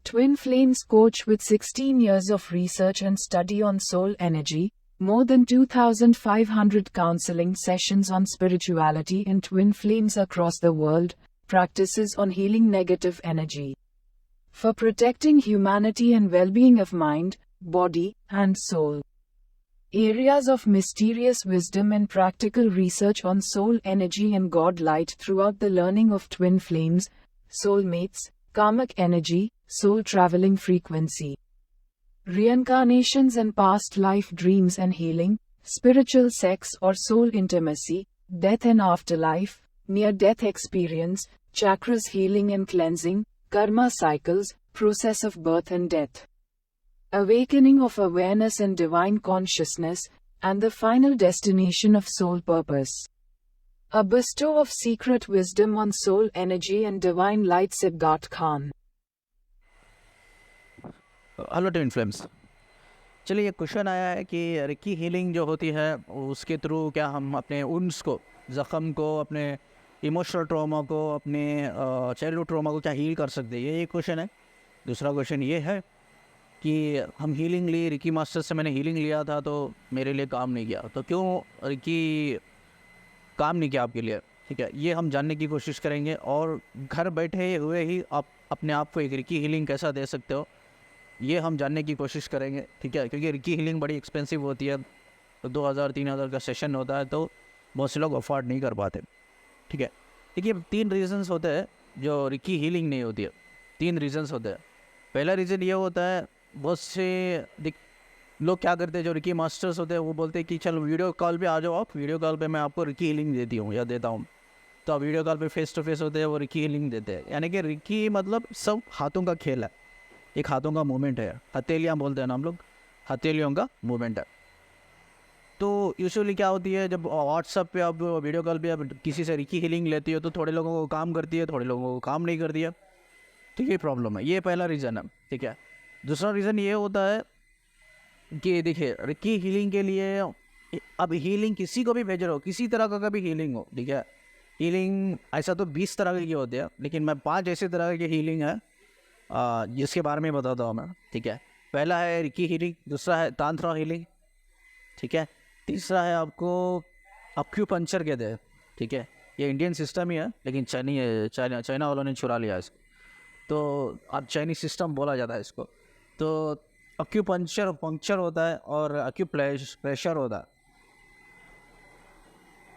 Twin Flames coach with 16 years of research and study on soul energy, more than 2,500 counseling sessions on spirituality in Twin Flames across the world, practices on healing negative energy. For protecting humanity and well-being of mind, body, and soul. Areas of mysterious wisdom and practical research on soul energy and God light throughout the learning of twin flames, soulmates, karmic energy, soul traveling frequency, reincarnations and past life dreams and healing, spiritual sex or soul intimacy, death and afterlife, near-death experience, chakras healing and cleansing, karma cycles, process of birth and death, awakening of awareness and divine consciousness, and the final destination of soul purpose. A bestow of secret wisdom on soul energy and divine light. Sibgat Khan. Hello twin flames. चलिए, ये question आया है कि Ricky healing जो होती है उसके through क्या हम अपने उन्स को, ज़ख़म को, अपने इमोशनल ट्रॉमा को, अपने चाइल्डहुड ट्रॉमा को क्या हील कर सकते हैं, ये क्वेश्चन है। दूसरा क्वेश्चन ये है कि हम हीलिंग ली, रिकी मास्टर से मैंने हीलिंग लिया था तो मेरे लिए काम नहीं किया, तो क्यों रिकी काम नहीं किया आपके लिए, ठीक है, ये हम जानने की कोशिश करेंगे। और घर बैठे हुए ही आप अपने आप को एक रिकी हीलिंग कैसा दे सकते हो, ये हम जानने की कोशिश करेंगे, ठीक है, क्योंकि रिकी हीलिंग बड़ी एक्सपेंसिव होती है, तो 2000-3000 का सेशन होता है, तो बहुत से लोग अफोर्ड नहीं कर पाते, ठीक है। देखिए, 3 रीज़न्स होते हैं जो रिकी हीलिंग नहीं होती है। 3 रीज़न्स होते हैं। पहला रीज़न ये होता है, बहुत से लोग क्या करते हैं, जो रिकी मास्टर्स होते हैं वो बोलते हैं कि चलो वीडियो कॉल पे आ जाओ, आप वीडियो कॉल पे मैं आपको रिकी हीलिंग देती हूँ या देता हूँ। तो आप वीडियो कॉल पे फेस टू फेस होते हैं, वो रिकी हीलिंग देते हैं। यानी कि रिकी मतलब सब हाथों का खेल है, एक हाथों का मूवमेंट है, हथेलियाँ बोलते हैं ना हम लोग, हथेलियों का मूवमेंट है। तो यूजुअली क्या होती है, जब व्हाट्सअप पे आप वीडियो कॉल पे आप किसी से रिकी हीलिंग लेती हो तो थोड़े लोगों को काम करती है, थोड़े लोगों को काम नहीं करती है, तो ये प्रॉब्लम है। ये पहला रीज़न है, ठीक है। दूसरा रीज़न ये होता है कि देखिए, रिकी हीलिंग के लिए अब हीलिंग किसी को भी भेज रहे हो, किसी तरह का भी हीलिंग हो, ठीक है, हीलिंग ऐसा तो 20 तरह की होती है, लेकिन मैं 5 ऐसे तरह की हीलिंग है जिसके बारे में बताता हूँ मैं, ठीक है। पहला है रिकी हीलिंग, दूसरा है तांत्रा हीलिंग, ठीक है, तीसरा है आपको अक्यूपंक्चर कहते हैं, ठीक है। ये इंडियन सिस्टम ही है, लेकिन चाइना वालों ने चुरा लिया इसको, तो अब चाइनीज सिस्टम बोला जाता है इसको। तो पंक्चर होता है और प्रेशर होता है।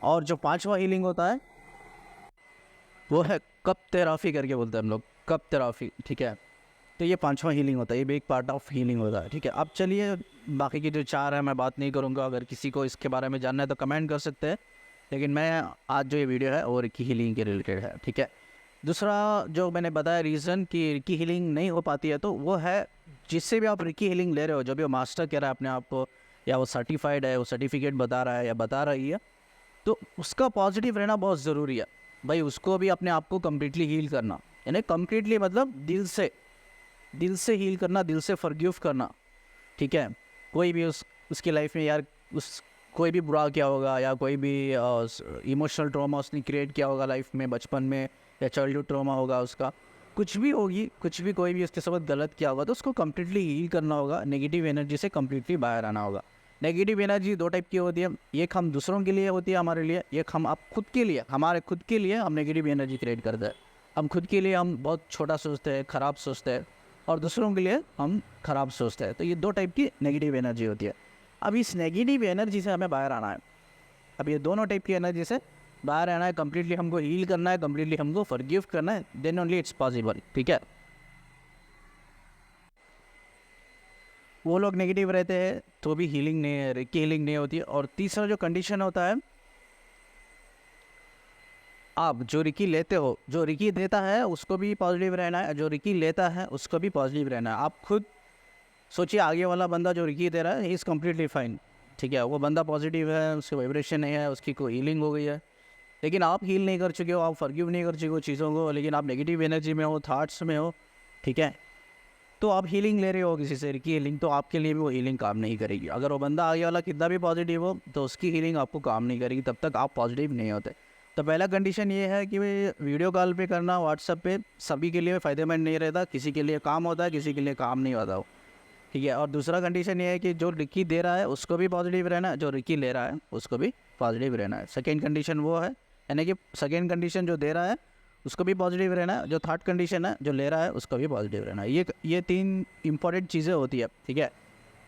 और जो 5वां हीलिंग होता है वो है कप थेरापी करके बोलते हैं हम लोग, कप थेरापी, ठीक है। तो ये 5वां हीलिंग होता है, ये भी एक पार्ट ऑफ हीलिंग होता है, ठीक है। अब चलिए, बाकी की जो 4 है मैं बात नहीं करूँगा, अगर किसी को इसके बारे में जानना है तो कमेंट कर सकते हैं, लेकिन मैं आज जो ये वीडियो है वो रिकी हीलिंग के रिलेटेड है, ठीक है। दूसरा जो मैंने बताया रीज़न कि रिकी हीलिंग नहीं हो पाती है, तो वो है जिससे भी आप रिकी हीलिंग ले रहे हो, जो भी वो मास्टर कह रहा है अपने आप को, या वो सर्टिफाइड है, वो सर्टिफिकेट बता रहा है या बता रही है, तो उसका पॉजिटिव रहना बहुत ज़रूरी है भाई। उसको भी अपने आप को कम्प्लीटली हील करना, यानी कम्प्लीटली मतलब दिल से हील करना, दिल से फॉरगिव करना, ठीक है। कोई भी उसकी लाइफ में यार कोई भी बुरा किया होगा, या कोई भी इमोशनल ट्रॉमा उसने क्रिएट किया होगा लाइफ में, बचपन में, या चाइल्डहुड ट्रॉमा होगा उसका, कुछ भी होगी, कुछ भी कोई भी उसके साथ गलत किया होगा, तो उसको कम्प्लीटली हील करना होगा, नेगेटिव एनर्जी से कम्प्लीटली बाहर आना होगा। नेगेटिव एनर्जी 2 टाइप की होती है, एक हम दूसरों के लिए होती है हमारे लिए, एक हम आप खुद के लिए, हमारे खुद के लिए हम नेगेटिव एनर्जी क्रिएट करते हैं। हम खुद के लिए हम बहुत छोटा सोचते हैं, ख़राब सोचते हैं, और दूसरों के लिए हम ख़राब सोचते हैं। तो ये 2 टाइप की नेगेटिव एनर्जी होती है। अब इस नेगेटिव एनर्जी से हमें बाहर आना है। अब ये दोनों टाइप की एनर्जी से बाहर आना है, कम्प्लीटली हमको हील करना है, कम्प्लीटली हमको फॉरगिव करना है, देन ओनली इट्स पॉसिबल, ठीक है। वो लोग नेगेटिव रहते हैं तो भी हीलिंग नहीं होती है। और तीसरा जो कंडीशन होता है, आप जो रिकी लेते हो, जो रिकी देता है उसको भी पॉजिटिव रहना है, जो रिकी लेता है उसको भी पॉजिटिव रहना है। आप खुद सोचिए, आगे वाला बंदा जो रिकी दे रहा है ही इज़ कम्प्लीटली फाइन, ठीक है, वो बंदा पॉजिटिव है, उसकी वाइब्रेशन नहीं है, उसकी कोई हीलिंग हो गई है, लेकिन आप हील नहीं कर चुके हो, आप फॉरगिव नहीं कर चुके हो चीज़ों को, लेकिन आप नेगेटिव एनर्जी में हो, थाट्स में हो, ठीक है। तो आप हीलिंग ले रहे हो किसी से रिकी हीलिंग, तो आपके लिए भी वो हीलिंग काम नहीं करेगी। अगर वो बंदा आगे वाला कितना भी पॉजिटिव हो तो उसकी हीलिंग आपको काम नहीं करेगी, तब तक आप पॉजिटिव नहीं होते। तो पहला कंडीशन ये है कि भाई वीडियो कॉल पे करना व्हाट्सएप पे सभी के लिए फ़ायदेमंद नहीं रहता, किसी के लिए काम होता है, किसी के लिए काम नहीं होता हो, ठीक है। और दूसरा कंडीशन ये है कि जो रिकी दे रहा है उसको भी पॉजिटिव रहना है, जो रिकी ले रहा है उसको भी पॉजिटिव रहना है। सेकेंड कंडीशन वो है, यानी कि सेकेंड कंडीशन जो दे रहा है उसको भी पॉजिटिव रहना है, जो थर्ड कंडीशन है जो ले रहा है उसको भी पॉजिटिव रहना है। ये 3 इंपॉर्टेंट चीज़ें होती है, ठीक है।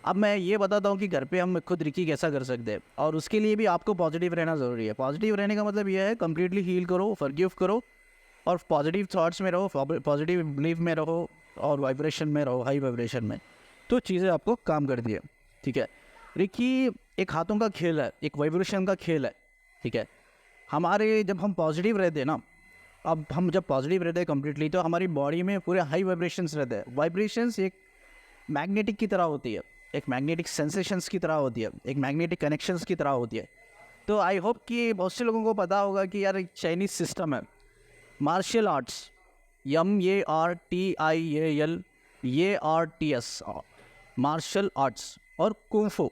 अब मैं ये बताता हूँ कि घर पे हम खुद रिकी कैसा कर सकते हैं, और उसके लिए भी आपको पॉजिटिव रहना ज़रूरी है। पॉजिटिव रहने का मतलब ये है कम्प्लीटली हील करो, फॉरगिव करो, और पॉजिटिव थॉट्स में रहो, पॉजिटिव बिलीव में रहो, और वाइब्रेशन में रहो, हाई वाइब्रेशन में, तो चीज़ें आपको काम करती है, ठीक है। रिकी एक हाथों का खेल है, एक वाइब्रेशन का खेल है, ठीक है। हमारे जब हम पॉजिटिव रहते हैं ना, अब हम जब पॉजिटिव रहते हैं कम्प्लीटली, तो हमारी बॉडी में पूरे हाई वाइब्रेशंस रहते हैं। वाइब्रेशंस एक मैग्नेटिक की तरह होती है, एक मैग्नेटिक सेंसेशंस की तरह होती है, एक मैग्नेटिक कनेक्शंस की तरह होती है। तो आई होप कि बहुत से लोगों को पता होगा कि यार एक चाइनीज़ सिस्टम है, martial arts, MARTIAL martial arts और कुंफू,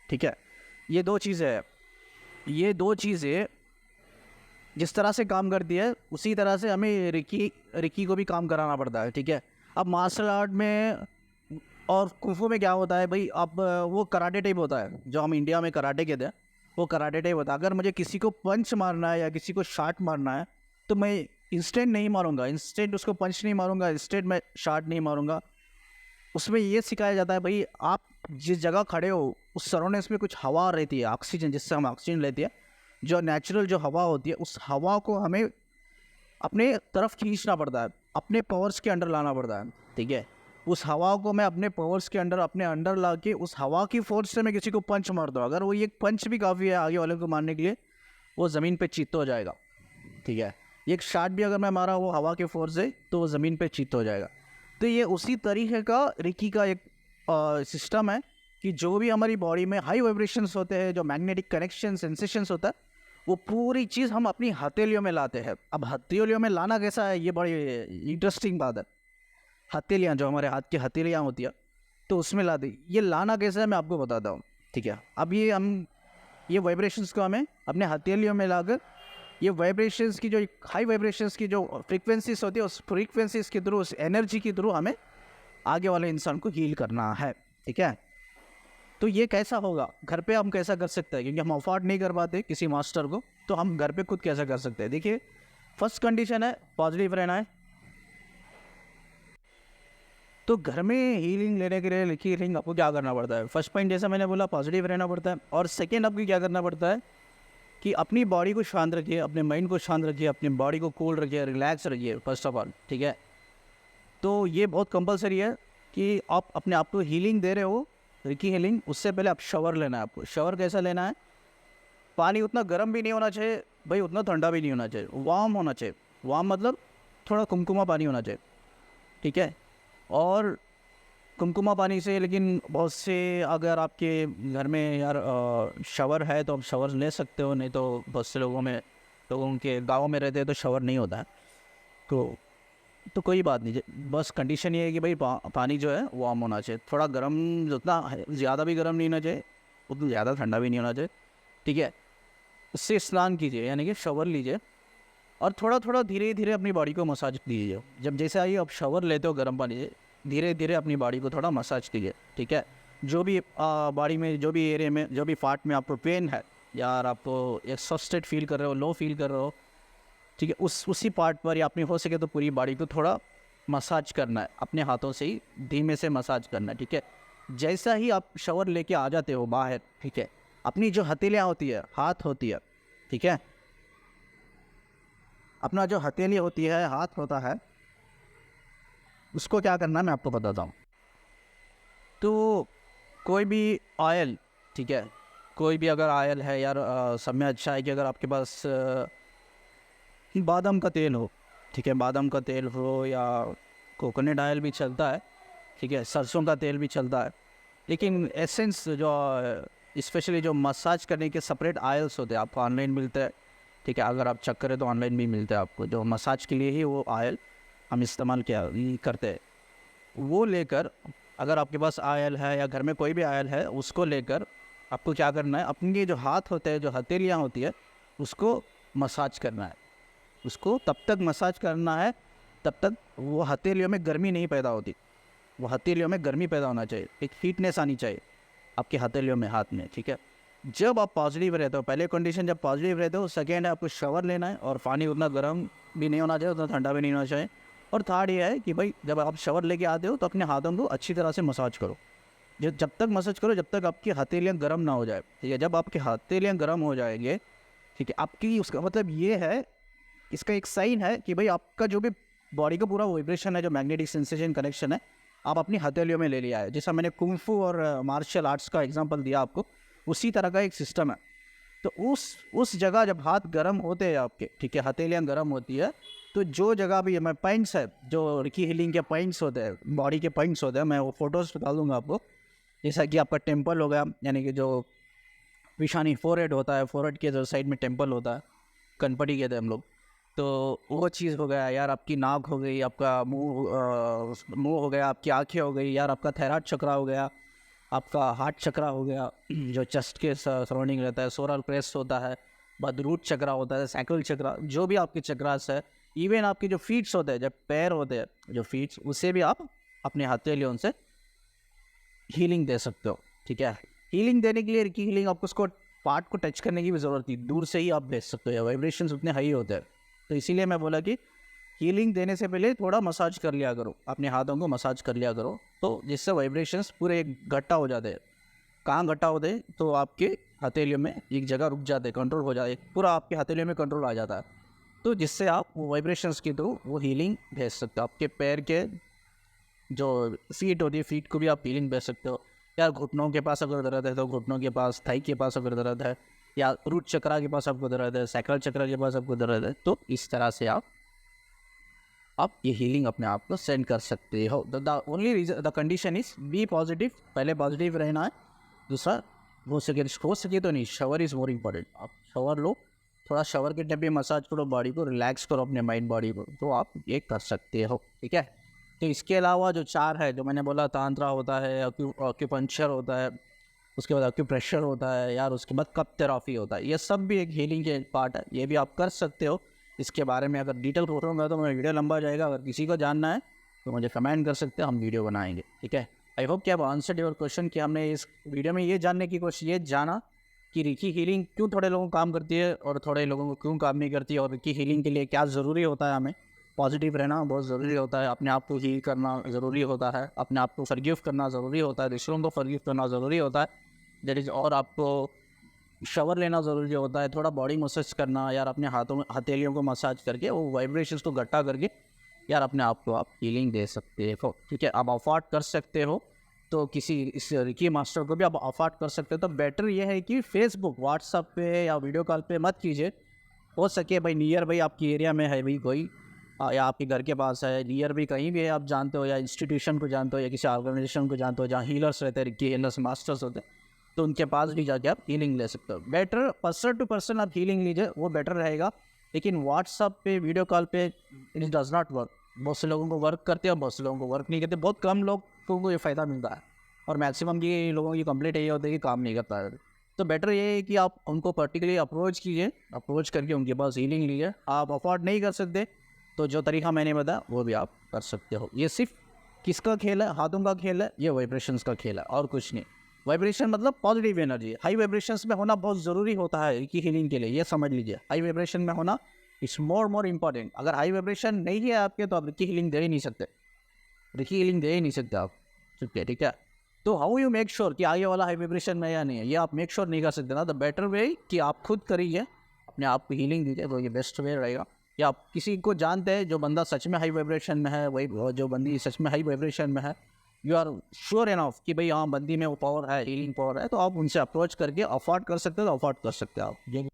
ठीक है। ये 2 चीज़ें हैं, ये 2 चीज़ें जिस तरह से काम करती है उसी तरह से हमें रिकी को भी काम कराना पड़ता है, ठीक है। अब मार्शल आर्ट में और कुंफू में क्या होता है भाई, अब वो कराटे टाइप होता है, जो हम इंडिया में कराटे कहते हैं, वो कराटे टाइप होता है। अगर मुझे किसी को पंच मारना है या किसी को शॉट मारना है, तो मैं इंस्टेंट नहीं मारूंगा, इंस्टेंट उसको पंच नहीं मारूंगा, इंस्टेंट मैं शॉट नहीं मारूंगा। उसमें ये सिखाया जाता है भाई, आप जिस जगह खड़े हो उस सराउंडिंग्स में कुछ हवा रहती है, ऑक्सीजन, जिससे हम ऑक्सीजन लेते हैं, जो नेचुरल जो हवा होती है, उस हवा को हमें अपने तरफ खींचना पड़ता है, अपने पावर्स के अंडर लाना पड़ता है, ठीक है। उस हवा को मैं अपने पावर्स के अंडर, अपने अंडर ला के उस हवा की फोर्स से मैं किसी को पंच मार दूँ, अगर वो एक पंच भी काफ़ी है आगे वाले को मारने के लिए, वो ज़मीन पे चित्त हो जाएगा, ठीक है। एक शॉट भी अगर मैं मारा वो हवा के फोर्स से, तो वो ज़मीन पे चित्त हो जाएगा। तो ये उसी तरीके का रिकी का एक सिस्टम है कि जो भी हमारी बॉडी में हाई वाइब्रेशंस होते हैं, जो मैग्नेटिक कनेक्शन सेंसेशंस होता है, वो पूरी चीज़ हम अपनी हथेलियों में लाते हैं। अब हथेलियों में लाना कैसा है, ये बड़ी इंटरेस्टिंग बात है। हथेलियाँ, जो हमारे हाथ की हथेलियाँ होती है, तो उसमें ला दी। ये लाना कैसा है मैं आपको बताता हूँ, ठीक है। अब ये वाइब्रेशंस को हमें अपने हथेलियों में लाकर, ये वाइब्रेशंस की जो हाई वाइब्रेशंस की जो फ्रीक्वेंसीज होती है, उस फ्रीक्वेंसीज के थ्रू, उस एनर्जी के थ्रू हमें आगे वाले इंसान को हील करना है, ठीक है। तो ये कैसा होगा, घर पे हम कैसा कर सकते हैं, क्योंकि हम अफोर्ड नहीं कर पाते किसी मास्टर को, तो हम घर पे खुद कैसा कर सकते हैं। देखिए, फर्स्ट कंडीशन है पॉजिटिव रहना है। तो घर में हीलिंग लेने के लिए हीलिंग आपको क्या करना पड़ता है, फर्स्ट पॉइंट जैसा मैंने बोला पॉजिटिव रहना पड़ता है, और सेकेंड आपको क्या करना पड़ता है कि अपनी बॉडी को शांत रखिए, अपने माइंड को शांत रखिए, अपनी बॉडी को कूल रखिए, रिलैक्स रखिए फर्स्ट ऑफ ऑल, ठीक है। तो ये बहुत कंपलसरी है कि आप अपने आप को हीलिंग दे रहे हो, रिकी हीलिंग, उससे पहले आप शावर लेना है। आपको शावर कैसा लेना है, पानी उतना गर्म भी नहीं होना चाहिए भाई, उतना ठंडा भी नहीं होना चाहिए, वार्म होना चाहिए। वार्म मतलब थोड़ा कुमकुमा पानी होना चाहिए, ठीक है। और कुमकुमा पानी से, लेकिन बहुत से अगर आपके घर में यार शावर है तो आप शावर ले सकते हो, नहीं तो बहुत से लोगों के गाँव में रहते हैं तो शावर नहीं होता है, तो कोई बात नहीं। बस कंडीशन ये है कि भाई पानी जो है वार्म होना चाहिए, थोड़ा गर्म, जितना ज़्यादा भी गर्म नहीं होना चाहिए, उतना ज़्यादा ठंडा भी नहीं होना चाहिए, ठीक है। उससे स्नान कीजिए, यानी कि शावर लीजिए, और थोड़ा थोड़ा धीरे धीरे अपनी बॉडी को मसाज कीजिए। जब जैसे आइए आप शावर लेते हो गर्म पानी से, धीरे धीरे अपनी बॉडी को थोड़ा मसाज कीजिए, ठीक है। जो भी बॉडी में, जो भी एरिया में, जो भी पार्ट में आपको पेन है, यार आपको एक्सॉस्टेड फील कर रहे हो, लो फील कर रहे हो, ठीक है, उसी पार्ट पर, या अपनी हो सके तो पूरी बॉडी को थोड़ा मसाज करना है, अपने हाथों से ही धीमे से मसाज करना है, ठीक है। जैसा ही आप शावर लेके आ जाते हो बाहर, ठीक है, अपनी जो हथेलियाँ होती है, हाथ होती है, ठीक है, अपना जो हथेली होती है, हाथ होता है, उसको क्या करना है मैं आपको बताता हूँ। तो कोई भी ऑयल, ठीक है, कोई भी अगर ऑयल है यार, सब में अच्छा है कि अगर आपके पास बादाम का तेल हो, ठीक है, बादाम का तेल हो, या कोकोनट ऑयल भी चलता है, ठीक है, सरसों का तेल भी चलता है, लेकिन एसेंस जो स्पेशली जो मसाज करने के सेपरेट ऑयल्स होते हैं, आपको ऑनलाइन मिलते हैं, ठीक है, अगर आप चेक करें तो ऑनलाइन भी मिलते हैं आपको, जो मसाज के लिए ही वो ऑयल हम इस्तेमाल करते हैं, वो लेकर, अगर आपके पास ऑयल है या घर में कोई भी ऑयल है, उसको लेकर आपको क्या करना है, अपने जो हाथ होते हैं, जो हथेलियाँ होती है, उसको मसाज करना है उसको, तब तक मसाज करना है तब तक वो हथेलियों में गर्मी नहीं पैदा होती। वो हथेलियों में गर्मी पैदा होना चाहिए, एक हीटनेस आनी चाहिए आपके हथेलियों में, हाथ में, ठीक है। जब आप पॉजिटिव रहते हो, पहले कंडीशन जब पॉजिटिव रहते हो, सेकेंड है आपको शावर लेना है और पानी उतना गर्म भी नहीं होना चाहिए, उतना ठंडा भी नहीं होना चाहिए। और थर्ड ये है कि भाई जब आप शावर लेके आते हो तो अपने हाथों को अच्छी तरह से मसाज करो। जब तक मसाज करो जब तक आपकी हथेलियाँ गर्म ना हो जाए, ठीक है। जब आपकी हथेलियाँ गर्म हो जाएंगे, ठीक है, आपकी उसका मतलब ये है, इसका एक साइन है कि भाई आपका जो भी बॉडी का पूरा वाइब्रेशन है, जो मैग्नेटिक सेंसेशन कनेक्शन है, आप अपनी हथेलियों में ले लिया है। जैसा मैंने कुंग फू और मार्शल आर्ट्स का एग्जांपल दिया आपको, उसी तरह का एक सिस्टम है। तो उस जगह जब हाथ गर्म होते हैं आपके, ठीक है, हथेलियाँ गर्म होती है, तो जो जगह भी मैं पॉइंट्स है, जो रिकी हीलिंग के पॉइंट्स होते हैं, बॉडी के पॉइंट्स होते हैं, मैं वो फोटोज़ निकाल दूँगा आपको। जैसा कि आपका टेम्पल हो गया, यानी कि जो विशानी फोरहेड होता है, फोरहेड के जो साइड में टेम्पल होता है, कनपटी कहते हैं हम लोग, तो वो चीज़ हो गया यार। आपकी नाक हो गई, आपका मुंह हो गया, आपकी आँखें हो गई यार, आपका थायराइड चक्रा हो गया, आपका हार्ट चक्रा हो गया जो चेस्ट के सराउंडिंग रहता है, सोरल प्रेस होता है, बाद रूट चक्रा होता है, सैक्रल चक्रा, जो भी आपके चक्रास है। इवन आपके जो फीट्स होते हैं, जब पैर होते हैं, जो फीट्स, उसे भी आप अपने हथेलियों से हीलिंग दे सकते हो, ठीक है। हीलिंग देने के लिए रिकी हीलिंग आपको उसको पार्ट को टच करने की भी ज़रूरत नहीं, दूर से ही आप भेज सकते हो, वाइब्रेशंस उतने हाई होते हैं। तो इसीलिए मैं बोला कि हीलिंग देने से पहले थोड़ा मसाज कर लिया करो, अपने हाथों को मसाज कर लिया करो, तो जिससे वाइब्रेशंस पूरे इकट्ठा हो जाते हैं। कहाँ इकट्ठा होते हैं? तो आपके हथेलियों में एक जगह रुक जाते हैं, कंट्रोल हो जाए, पूरा आपके हथेलियों में कंट्रोल आ जाता है। तो जिससे आप वो वाइब्रेशंस के थ्रू वो हीलिंग भेज सकते हो। आपके पैर के जो फीट होती है, फीट को भी आप हीलिंग भेज सकते हो। या घुटनों के पास अगर दर्द है तो घुटनों के पास, थाई के पास अगर दर्द है, या रूट चक्रा के पास आपको दर्द है, सैक्रल चक्रा के पास आपको दर्द है, तो इस तरह से आप ये हीलिंग अपने आप को सेंड कर सकते हो। The only reason, the condition is be positive, पहले पॉजिटिव रहना है। दूसरा, हो सके तो नहीं, शावर इज़ मोर इम्पॉर्टेंट। आप शावर लो, थोड़ा शावर के टाइम पे मसाज करो, बॉडी को रिलैक्स करो, अपने माइंड बॉडी को, तो आप ये कर सकते हो, ठीक है। तो इसके अलावा जो 4 है, जो मैंने बोला, तांत्रा होता है, एक्यूपंक्चर होता है, उसके बाद एक्यूप्रेशर होता है यार, उसके बाद कप थेरेपी होता है, ये सब भी एक हीलिंग के पार्ट है, ये भी आप कर सकते हो। इसके बारे में अगर डिटेल पूछूंगा तो मेरा वीडियो लंबा जाएगा। अगर किसी को जानना है तो मुझे कमेंट कर सकते हैं, हम वीडियो बनाएंगे, ठीक है। आई होप कि आप आंसर योर क्वेश्चन, कि हमने इस वीडियो में ये जानने की कोशिश, ये जाना कि रिकी हीलिंग क्यों थोड़े लोगों को काम करती है और थोड़े लोगों को क्यों काम नहीं करती है, और रिकी हीलिंग के लिए क्या ज़रूरी होता है। हमें पॉजिटिव रहना बहुत ज़रूरी होता है, अपने आप को हील करना ज़रूरी होता है, अपने आप को फॉरगिव करना ज़रूरी होता है, दूसरों को फॉरगिव करना ज़रूरी होता है, दैट इज़। और आपको शावर लेना ज़रूरी होता है, थोड़ा बॉडी मसाज करना यार, अपने हाथों में हथेलियों को मसाज करके, वो वाइब्रेशंस को इकट्ठा करके यार अपने आप को आप हीलिंग दे सकते हो, ठीक है। आप अफोर्ड कर सकते हो तो किसी इस रिकी मास्टर को भी आप अफोर्ड कर सकते हो। तो बेटर ये है कि फेसबुक, व्हाट्सअप पे या वीडियो कॉल पे मत कीजिए। हो सके भाई नियर भाई आपकी एरिया में है भाई कोई, या आपके घर के पास है, नियर भी कहीं भी है, आप जानते हो, या इंस्टीट्यूशन को जानते हो, या किसी ऑर्गेनाइजेशन को जानते हो जहाँ हीलर्स रहते हैं, रिकी हीलर्स मास्टर्स होते हैं, तो उनके पास भी जाके आप हीलिंग ले सकते हो। बेटर पर्सन टू पर्सन आप हीलिंग लीजिए, वो बेटर रहेगा। लेकिन व्हाट्सअप पे, वीडियो कॉल पे इट डज़ नॉट वर्क। बहुत से लोगों को वर्क करते हैं, बहुत से लोगों को वर्क नहीं करते, बहुत कम लोगों को ये फ़ायदा मिलता है, और मैक्सिमम की लोगों की कंप्लेंट यही होती है कि काम नहीं करता है। तो बेटर ये है कि आप उनको पर्टिकुलरली अप्रोच कीजिए, अप्रोच करके उनके पास हीलिंग लीजिए। आप अफोर्ड नहीं कर सकते तो जो तरीका मैंने बताया वो भी आप कर सकते हो। ये सिर्फ किसका खेल है? हाथों का खेल है, ये वाइब्रेशंस का खेल है और कुछ नहीं। वाइब्रेशन मतलब पॉजिटिव एनर्जी, हाई वाइब्रेशंस में होना बहुत ज़रूरी होता है की हीलिंग के लिए, ये समझ लीजिए। हाई वाइब्रेशन में होना इट्स मोर इम्पॉर्टेंट। अगर हाई वाइब्रेशन नहीं है आपके तो आप रिकी हीलिंग दे ही नहीं सकते, रिकी हीलिंग दे ही नहीं सकते आप, ठीक है। तो हाउ यू मेक श्योर कि आगे वाला हाई वाइब्रेशन में या नहीं है, ये आप मेक श्योर नहीं कर सकते ना। द बेटर वे कि आप खुद करिए, अपने आप को हीलिंग दीजिए, तो ये बेस्ट वे रहेगा। या आप किसी को जानते हैं जो बंदा सच में हाई वाइब्रेशन में है, वही जो बंदी सच में हाई वाइब्रेशन में है, यू आर श्योर इनफ कि भाई हाँ बंदी में वो पावर है, हीलिंग पावर है, तो आप उनसे अप्रोच करके अफोर्ड कर सकते हो, तो अफोर्ड कर सकते हो आप ये।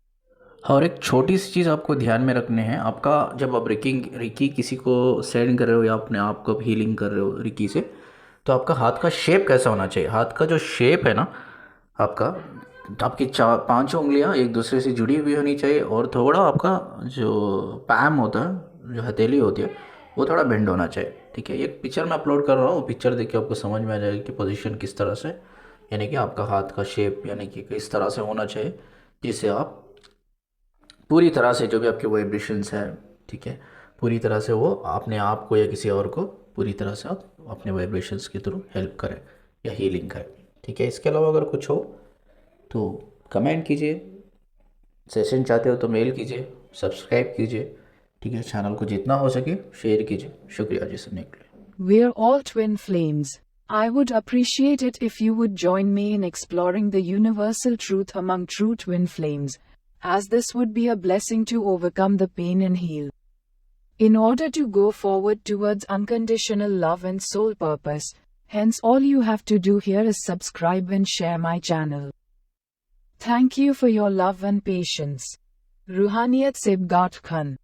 और एक छोटी सी चीज़ आपको ध्यान में रखने हैं, आपका जब आप रिकी किसी को सेंड कर रहे हो या अपने आप को हीलिंग कर रहे हो रिकी से, तो आपका हाथ का शेप कैसा होना चाहिए। हाथ का जो शेप है ना आपका, आपकी 5 उंगलियां एक दूसरे से जुड़ी हुई होनी चाहिए, और थोड़ा आपका जो पैम होता है, जो हथेली होती है, वो थोड़ा बेंड होना चाहिए, ठीक है। एक पिक्चर मैं अपलोड कर रहा हूँ, पिक्चर देख के आपको समझ में आ जाएगा कि पोजीशन किस तरह से, यानी कि आपका हाथ का शेप यानी कि किस तरह से होना चाहिए, जिससे आप पूरी तरह से जो भी आपके वाइब्रेशंस हैं, ठीक है, पूरी तरह से वो अपने आप को या किसी और को पूरी तरह से आप अपने वाइब्रेशंस के थ्रू हेल्प करें या हीलिंग करें, ठीक है। इसके अलावा अगर कुछ हो तो कमेंट कीजिए, सेशन चाहते हो तो मेल कीजिए, सब्सक्राइब कीजिए, ठीक है, चैनल को जितना हो सके शेयर कीजिए। शुक्रिया जी सुनने के लिए। We're all twin flames. I would appreciate it if you would join me in exploring the universal truth among true twin flames, as this would be a blessing to overcome the pain and heal. In order to go forward towards unconditional love and soul purpose, hence all you have to do here is subscribe and share my channel. Thank you for your love and patience. Ruhaniyat Sibgat Khan.